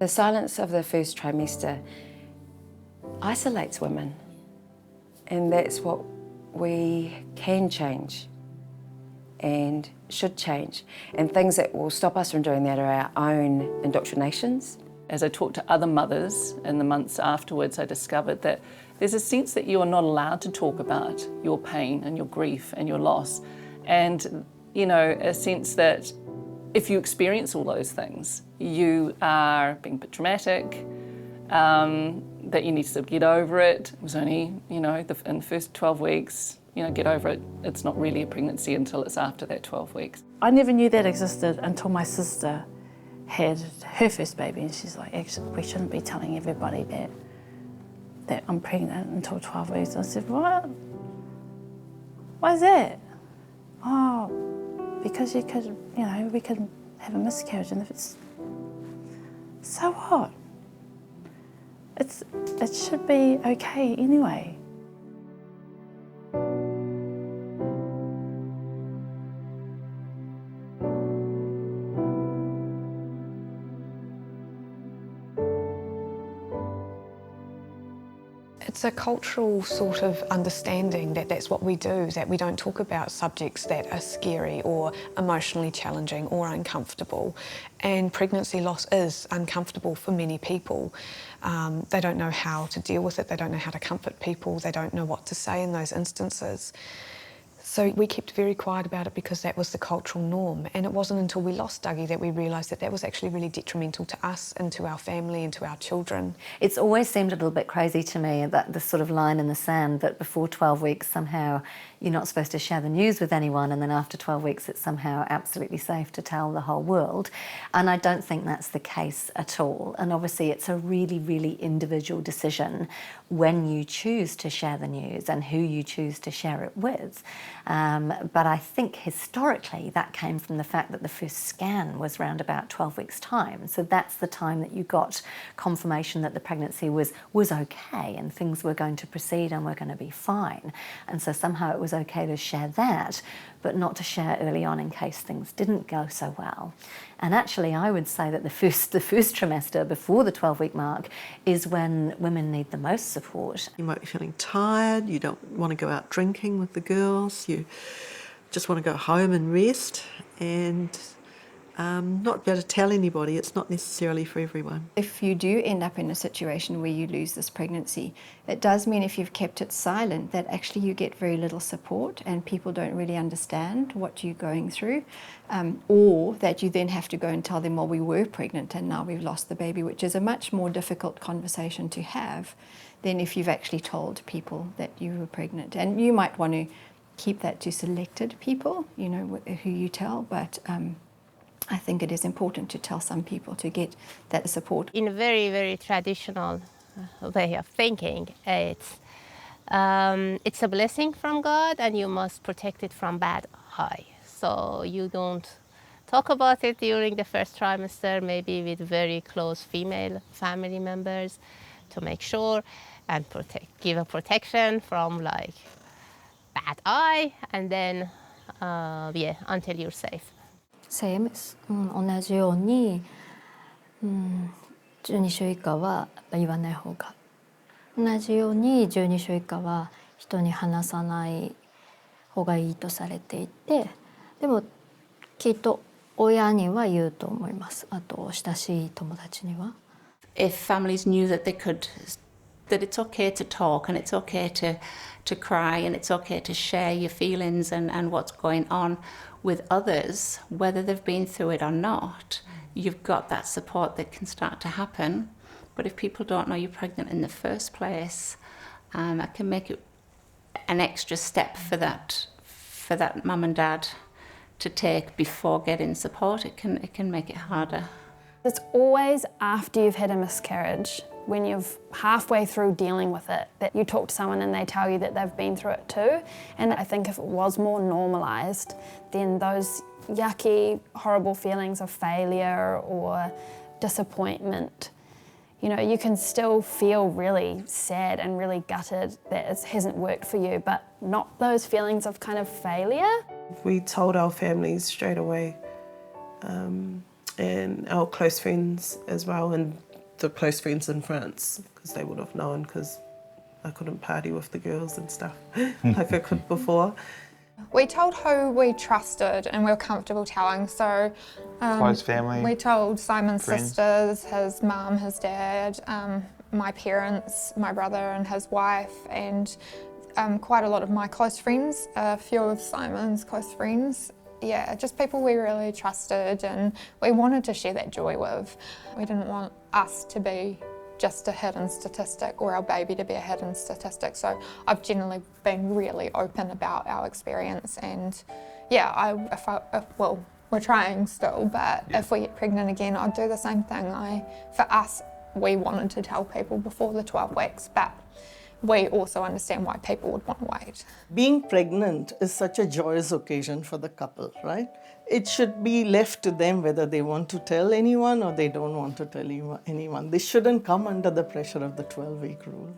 The silence of the first trimester isolates women, and that's what we can change and should change. And things that will stop us from doing that are our own indoctrinations. As I talked to other mothers in the months afterwards, I discovered that there's a sense that you are not allowed to talk about your pain and your grief and your loss. And, you know, a sense that if you experience all those things, you are being a bit dramatic, that you need to sort of get over it. It was only, you know, in the first 12 weeks, you know, get over it. It's not really a pregnancy until it's after that 12 weeks. I never knew that existed until my sister had her first baby, and she's like, actually, we shouldn't be telling everybody that I'm pregnant until 12 weeks. I said, what? Why is that? Oh, because you could, you know, we could have a miscarriage, and if it's, so what? It should be okay anyway. It's a cultural sort of understanding that that's what we do, that we don't talk about subjects that are scary or emotionally challenging or uncomfortable. And pregnancy loss is uncomfortable for many people. They don't know how to deal with it, they don't know how to comfort people, they don't know what to say in those instances. So we kept very quiet about it because that was the cultural norm. And it wasn't until we lost Dougie that we realised that that was actually really detrimental to us and to our family and to our children. It's always seemed a little bit crazy to me, that this sort of line in the sand that before 12 weeks somehow you're not supposed to share the news with anyone, and then after 12 weeks it's somehow absolutely safe to tell the whole world. And I don't think that's the case at all. And obviously it's a really, really individual decision when you choose to share the news and who you choose to share it with. But I think historically that came from the fact that the first scan was around about 12 weeks' time. So that's the time that you got confirmation that the pregnancy was okay and things were going to proceed and were going to be fine. And so somehow it was okay to share that, but not to share early on in case things didn't go so well. And actually I would say that the first trimester before the 12-week mark is when women need the most support. You might be feeling tired, you don't want to go out drinking with the girls, you just want to go home and rest and not be able to tell anybody. It's not necessarily for everyone. If you do end up in a situation where you lose this pregnancy, it does mean if you've kept it silent that actually you get very little support and people don't really understand what you're going through, or that you then have to go and tell them, well, we were pregnant and now we've lost the baby, which is a much more difficult conversation to have than if you've actually told people that you were pregnant. And you might want to keep that to selected people, you know, who you tell, but I think it is important to tell some people to get that support. In a very, very traditional way of thinking, it's a blessing from God and you must protect it from bad eye. So you don't talk about it during the first trimester, maybe with very close female family members to make sure and give a protection from like bad eye, and then yeah, until you're safe. Same. 同じように、12週以下は言わない方が。同じように12週以下は人に話さない方がいいとされていて、でもきっと親には言うと思います。あと親しい友達には。If families knew that that it's okay to talk and it's okay to cry and it's okay to share your feelings and what's going on with others, whether they've been through it or not, you've got that support that can start to happen. But if people don't know you're pregnant in the first place, that can make it an extra step for that mum and dad to take before getting support. It can make it harder. It's always after you've had a miscarriage, when you're halfway through dealing with it, that you talk to someone and they tell you that they've been through it too. And I think if it was more normalised, then those yucky, horrible feelings of failure or disappointment, you know, you can still feel really sad and really gutted that it hasn't worked for you, but not those feelings of kind of failure. We told our families straight away, and our close friends as well, and the close friends in France, because they would have known, because I couldn't party with the girls and stuff like I could before. We told who we trusted and we were comfortable telling, so close family. We told Simon's friends. sisters, his mum, his dad, my parents, my brother and his wife, and quite a lot of my close friends, a few of Simon's close friends. Yeah, just people we really trusted and we wanted to share that joy with. We didn't want us to be just a hidden statistic or our baby to be a hidden statistic. So I've generally been really open about our experience, and yeah, well, we're trying still, but if we get pregnant again, I'd do the same thing. For us, we wanted to tell people before the 12 weeks, but we also understand why people would want to wait. Being pregnant is such a joyous occasion for the couple, right? It should be left to them whether they want to tell anyone or they don't want to tell anyone. They shouldn't come under the pressure of the 12-week rule.